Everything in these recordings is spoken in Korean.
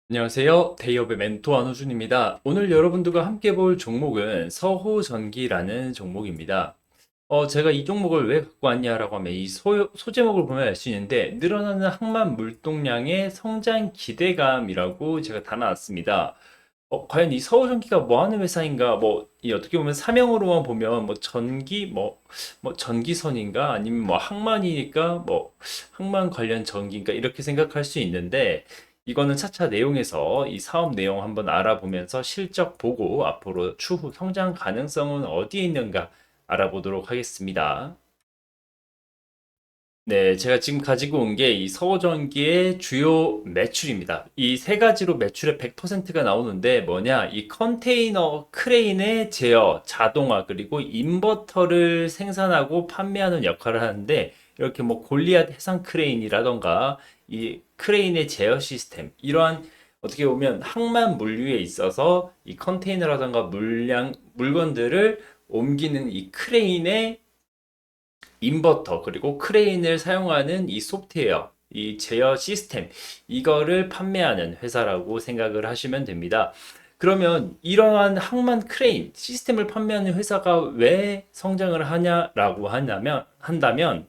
안녕하세요. 데이업의 멘토 안호준입니다. 오늘 여러분들과 함께 볼 종목은 서호전기라는 종목입니다. 제가 이 종목을 왜 갖고 왔냐라고 하면 이 소제목을 보면 알 수 있는데 늘어나는 항만 물동량의 성장 기대감이라고 제가 달아놨습니다. 과연 이 서호전기가 뭐 하는 회사인가? 이 어떻게 보면 사명으로만 보면 전기선인가? 아니면 항만이니까 항만 관련 전기인가? 이렇게 생각할 수 있는데 이거는 차차 내용에서 이 사업 내용 한번 알아보면서 실적 보고 앞으로 추후 성장 가능성은 어디에 있는가 알아보도록 하겠습니다. 네, 제가 지금 가지고 온 게 이 서호전기의 주요 매출입니다. 이 세 가지로 매출의 100%가 나오는데 뭐냐? 이 컨테이너 크레인의 제어, 자동화, 그리고 인버터를 생산하고 판매하는 역할을 하는데 이렇게 뭐 골리앗 해상 크레인이라던가 이 크레인의 제어 시스템, 이러한 어떻게 보면 항만 물류에 있어서 이 컨테이너라던가 물건들을 옮기는 이 크레인의 인버터 그리고 크레인을 사용하는 이 소프트웨어, 이 제어 시스템, 이거를 판매하는 회사라고 생각을 하시면 됩니다. 그러면 이러한 항만 크레인 시스템을 판매하는 회사가 왜 성장을 하냐라고 한다면,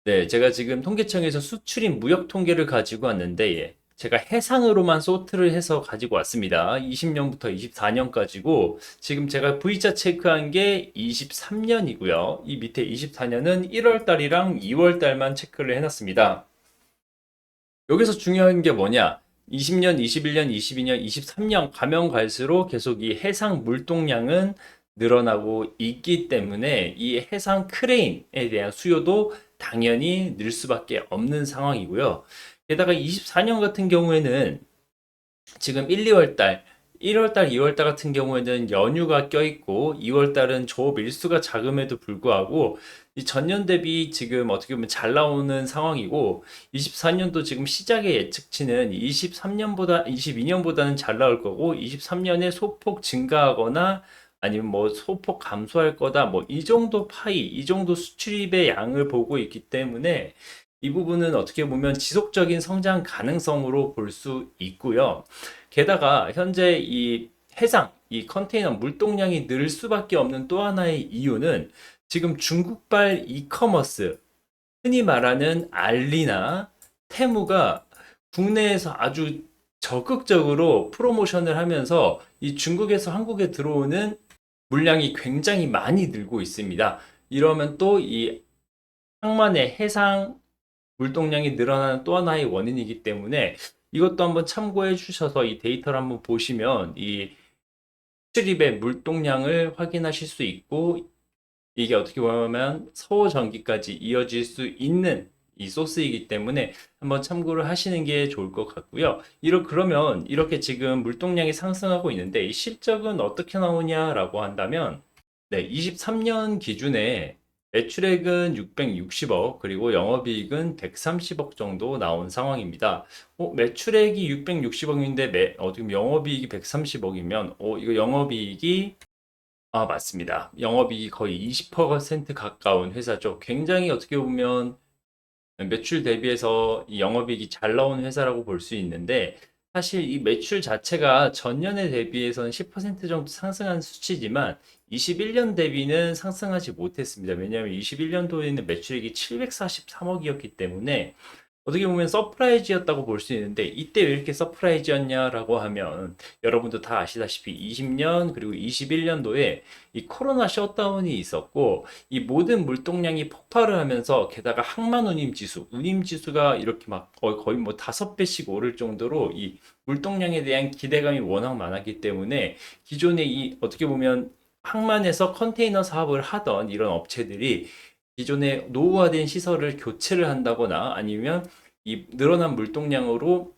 네, 제가 지금 통계청에서 수출입 무역 통계를 가지고 왔는데, 예, 제가 해상으로만 소트를 해서 가지고 왔습니다. 20년부터 24년까지고, 지금 제가 V자 체크한 게 23년이고요. 이 밑에 24년은 1월 달이랑 2월 달만 체크를 해놨습니다. 여기서 중요한 게 뭐냐? 20년, 21년, 22년, 23년 가면 갈수록 계속 이 해상 물동량은 늘어나고 있기 때문에 이 해상 크레인에 대한 수요도 당연히 늘 수밖에 없는 상황이고요. 게다가 24년 같은 경우에는 지금 1, 2월 달, 1월 달, 2월 달 같은 경우에는 연휴가 껴있고 2월 달은 조업 일수가 작음에도 불구하고 이 전년 대비 지금 어떻게 보면 잘 나오는 상황이고 24년도 지금 시작의 예측치는 23년보다 22년보다는 잘 나올 거고 23년에 소폭 증가하거나 아니면 뭐 소폭 감소할 거다 뭐 이 정도 파이 이 정도 수출입의 양을 보고 있기 때문에 이 부분은 어떻게 보면 지속적인 성장 가능성으로 볼 수 있고요. 게다가 현재 이 해상, 이 컨테이너 물동량이 늘 수밖에 없는 또 하나의 이유는 지금 중국발 이커머스, 흔히 말하는 알리나 테무가 국내에서 아주 적극적으로 프로모션을 하면서 이 중국에서 한국에 들어오는 물량이 굉장히 많이 늘고 있습니다. 이러면 또 이 항만의 해상 물동량이 늘어나는 또 하나의 원인이기 때문에 이것도 한번 참고해 주셔서 이 데이터를 한번 보시면 이 수출입의 물동량을 확인하실 수 있고 이게 어떻게 보면 서호 전기까지 이어질 수 있는 이 소스이기 때문에 한번 참고를 하시는 게 좋을 것 같고요. 그러면 이렇게 지금 물동량이 상승하고 있는데 이 실적은 어떻게 나오냐라고 한다면 네, 23년 기준에 매출액은 660억, 그리고 영업이익은 130억 정도 나온 상황입니다. 매출액이 660억인데 지금 영업이익이 130억이면, 이거 영업이익이, 맞습니다. 영업이익이 거의 20% 가까운 회사죠. 굉장히 어떻게 보면 매출 대비해서 이 영업이익이 잘 나온 회사라고 볼 수 있는데 사실 이 매출 자체가 전년에 대비해서는 10% 정도 상승한 수치지만 21년 대비는 상승하지 못했습니다. 왜냐하면 21년도에는 매출액이 743억이었기 때문에 어떻게 보면 서프라이즈였다고 볼 수 있는데 이때 왜 이렇게 서프라이즈였냐라고 하면 여러분도 다 아시다시피 20년 그리고 21년도에 이 코로나 셧다운이 있었고 이 모든 물동량이 폭발을 하면서 게다가 항만 운임 지수가 이렇게 막 거의 뭐 5배씩 오를 정도로 이 물동량에 대한 기대감이 워낙 많았기 때문에 기존의 이 어떻게 보면 항만에서 컨테이너 사업을 하던 이런 업체들이 기존의 노후화된 시설을 교체를 한다거나 아니면 이 늘어난 물동량으로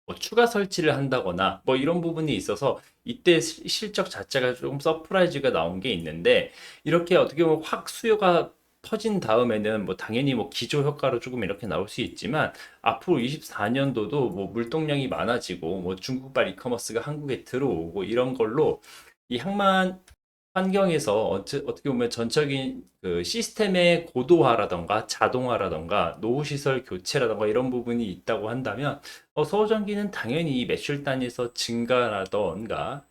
뭐 추가 설치를 한다거나 뭐 이런 부분이 있어서 이때 실적 자체가 조금 서프라이즈가 나온 게 있는데 이렇게 어떻게 보면 확 수요가 퍼진 다음에는 뭐 당연히 뭐 기저 효과로 조금 이렇게 나올 수 있지만 앞으로 24년도도 뭐 물동량이 많아지고 뭐 중국발 이커머스가 한국에 들어오고 이런 걸로 이 항만 환경에서 어떻게 보면 전적인 그 시스템의 고도화라던가 자동화라던가 노후 시설 교체라던가 이런 부분이 있다고 한다면 서호전기는 당연히 이 매출 단위에서 증가라던가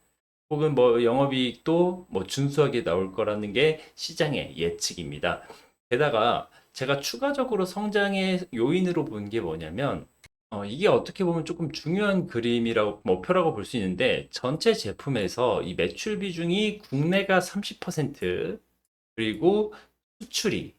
혹은 뭐 영업이익도 뭐 준수하게 나올 거라는 게 시장의 예측입니다. 게다가 제가 추가적으로 성장의 요인으로 본 게 뭐냐면 이게 어떻게 보면 조금 중요한 그림이라고 목표라고 볼 수 있는데 전체 제품에서 이 매출 비중이 국내가 30% 그리고 수출이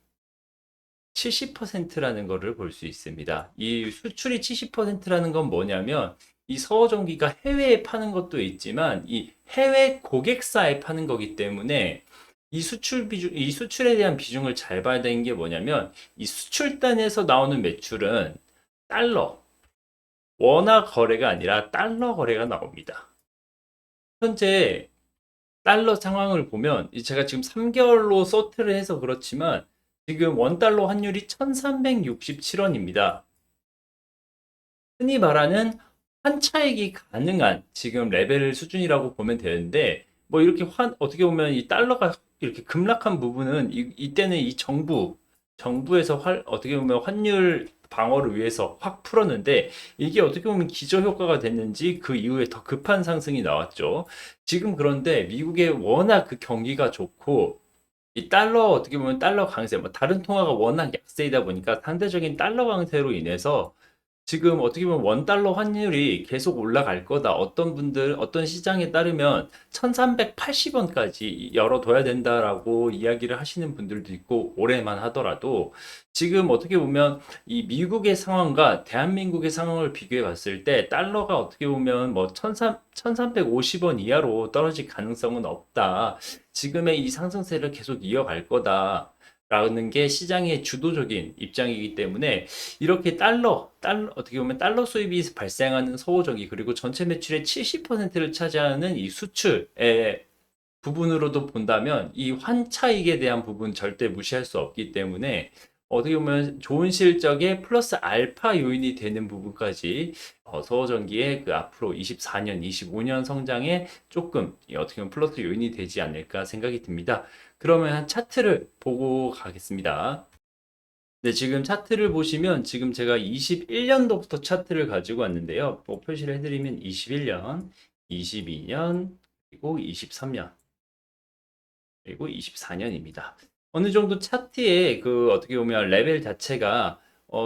70%라는 거를 볼 수 있습니다. 이 수출이 70%라는 건 뭐냐면 이 서호전기가 해외에 파는 것도 있지만 이 해외 고객사에 파는 거기 때문에 이 수출 비중, 이 수출에 대한 비중을 잘 봐야 되는 게 뭐냐면 이 수출단에서 나오는 매출은 달러, 원화 거래가 아니라 달러 거래가 나옵니다. 현재 달러 상황을 보면 제가 지금 3개월로 소트를 해서 그렇지만 지금 원달러 환율이 1367원입니다. 흔히 말하는 환차익이 가능한 지금 레벨 수준이라고 보면 되는데 뭐 이렇게 어떻게 보면 이 달러가 이렇게 급락한 부분은 이때는 이 정부에서 어떻게 보면 환율 방어를 위해서 확 풀었는데 이게 어떻게 보면 기저효과가 됐는지 그 이후에 더 급한 상승이 나왔죠. 지금 그런데 미국의 워낙 그 경기가 좋고 이 달러 어떻게 보면 달러 강세, 뭐 다른 통화가 워낙 약세이다 보니까 상대적인 달러 강세로 인해서 지금 어떻게 보면 원달러 환율이 계속 올라갈 거다. 어떤 분들, 어떤 시장에 따르면 1380원까지 열어둬야 된다라고 이야기를 하시는 분들도 있고, 올해만 하더라도 지금 어떻게 보면 이 미국의 상황과 대한민국의 상황을 비교해 봤을 때 달러가 어떻게 보면 뭐 1350원 이하로 떨어질 가능성은 없다. 지금의 이 상승세를 계속 이어갈 거다. 라는 게 시장의 주도적인 입장이기 때문에 이렇게 어떻게 보면 달러 수입이 발생하는 서호전기, 그리고 전체 매출의 70%를 차지하는 이 수출의 부분으로도 본다면 이 환차익에 대한 부분 절대 무시할 수 없기 때문에 어떻게 보면 좋은 실적에 플러스 알파 요인이 되는 부분까지 서호전기의 그 앞으로 24년, 25년 성장에 조금 어떻게 보면 플러스 요인이 되지 않을까 생각이 듭니다. 그러면 한 차트를 보고 가겠습니다. 네, 지금 차트를 보시면 지금 제가 21년도부터 차트를 가지고 왔는데요. 뭐 표시를 해드리면 21년, 22년, 그리고 23년, 그리고 24년입니다. 어느 정도 차트의 그 어떻게 보면 레벨 자체가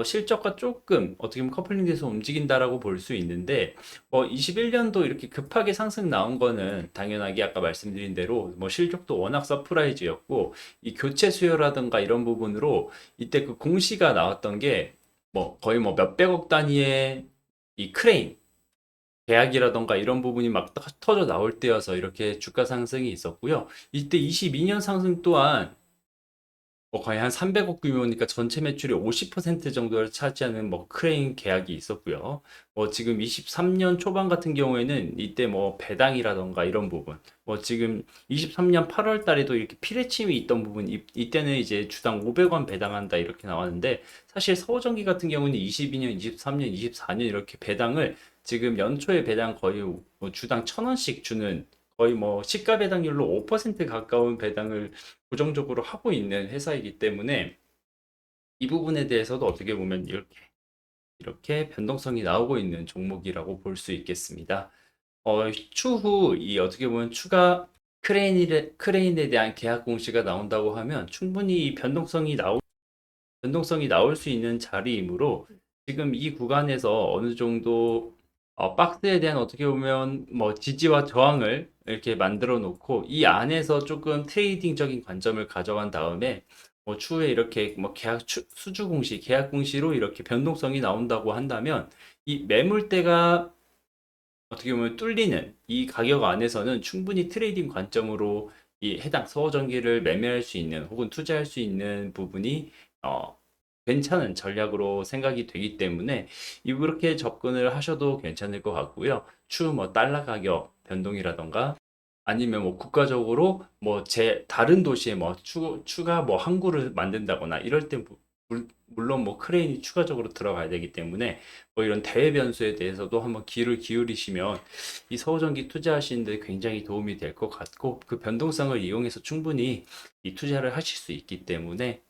실적과 조금 어떻게 보면 커플링돼서 움직인다라고 볼 수 있는데 21년도 이렇게 급하게 상승 나온 거는 당연하게 아까 말씀드린 대로 뭐 실적도 워낙 서프라이즈였고 이 교체 수요라든가 이런 부분으로 이때 그 공시가 나왔던 게 뭐 거의 뭐 몇백억 단위의 이 크레인 계약이라던가 이런 부분이 막 터져 나올 때여서 이렇게 주가 상승이 있었고요. 이때 22년 상승 또한 뭐 거의 한 300억 규모니까 전체 매출의 50% 정도를 차지하는 뭐 크레인 계약이 있었고요. 뭐 지금 23년 초반 같은 경우에는 이때 뭐 배당이라던가 이런 부분, 뭐 지금 23년 8월 달에도 이렇게 피레침이 있던 부분, 이때는 이제 주당 500원 배당한다 이렇게 나왔는데 사실 서호전기 같은 경우는 22년, 23년, 24년 이렇게 배당을 지금 연초에 배당 거의 뭐 주당 1,000원씩 주는 거의 뭐 시가 배당률로 5% 가까운 배당을 고정적으로 하고 있는 회사이기 때문에 이 부분에 대해서도 어떻게 보면 이렇게 변동성이 나오고 있는 종목이라고 볼 수 있겠습니다. 추후 이 어떻게 보면 추가 크레인에 대한 계약 공시가 나온다고 하면 충분히 이 변동성이 나올 수 있는 자리이므로 지금 이 구간에서 어느 정도 박스에 대한 어떻게 보면 뭐 지지와 저항을 이렇게 만들어 놓고 이 안에서 조금 트레이딩적인 관점을 가져간 다음에 뭐 추후에 이렇게 뭐 수주 공시, 계약 공시로 이렇게 변동성이 나온다고 한다면 이 매물대가 어떻게 보면 뚫리는 이 가격 안에서는 충분히 트레이딩 관점으로 이 해당 서호전기를 매매할 수 있는 혹은 투자할 수 있는 부분이 어, 괜찮은 전략으로 생각이 되기 때문에 이렇게 접근을 하셔도 괜찮을 것 같고요. 추후 뭐 달러 가격 변동이라던가 아니면 뭐 국가적으로 뭐 다른 도시에 뭐 추가 뭐 항구를 만든다거나 이럴 때 물론 뭐 크레인이 추가적으로 들어가야 되기 때문에 뭐 이런 대외 변수에 대해서도 한번 귀를 기울이시면 이 서우전기 투자하시는 데 굉장히 도움이 될 것 같고 그 변동성을 이용해서 충분히 이 투자를 하실 수 있기 때문에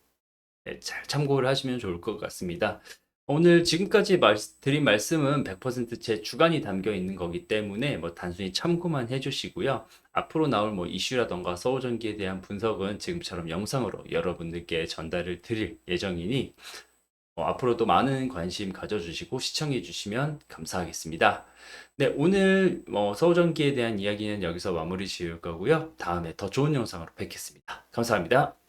네, 잘 참고를 하시면 좋을 것 같습니다. 오늘 지금까지 드린 말씀은 100% 제 주관이 담겨 있는 거기 때문에 뭐 단순히 참고만 해주시고요. 앞으로 나올 뭐 이슈라던가 서우전기에 대한 분석은 지금처럼 영상으로 여러분들께 전달을 드릴 예정이니 앞으로도 많은 관심 가져주시고 시청해 주시면 감사하겠습니다. 네, 오늘 서우전기에 대한 이야기는 여기서 마무리 지을 거고요. 다음에 더 좋은 영상으로 뵙겠습니다. 감사합니다.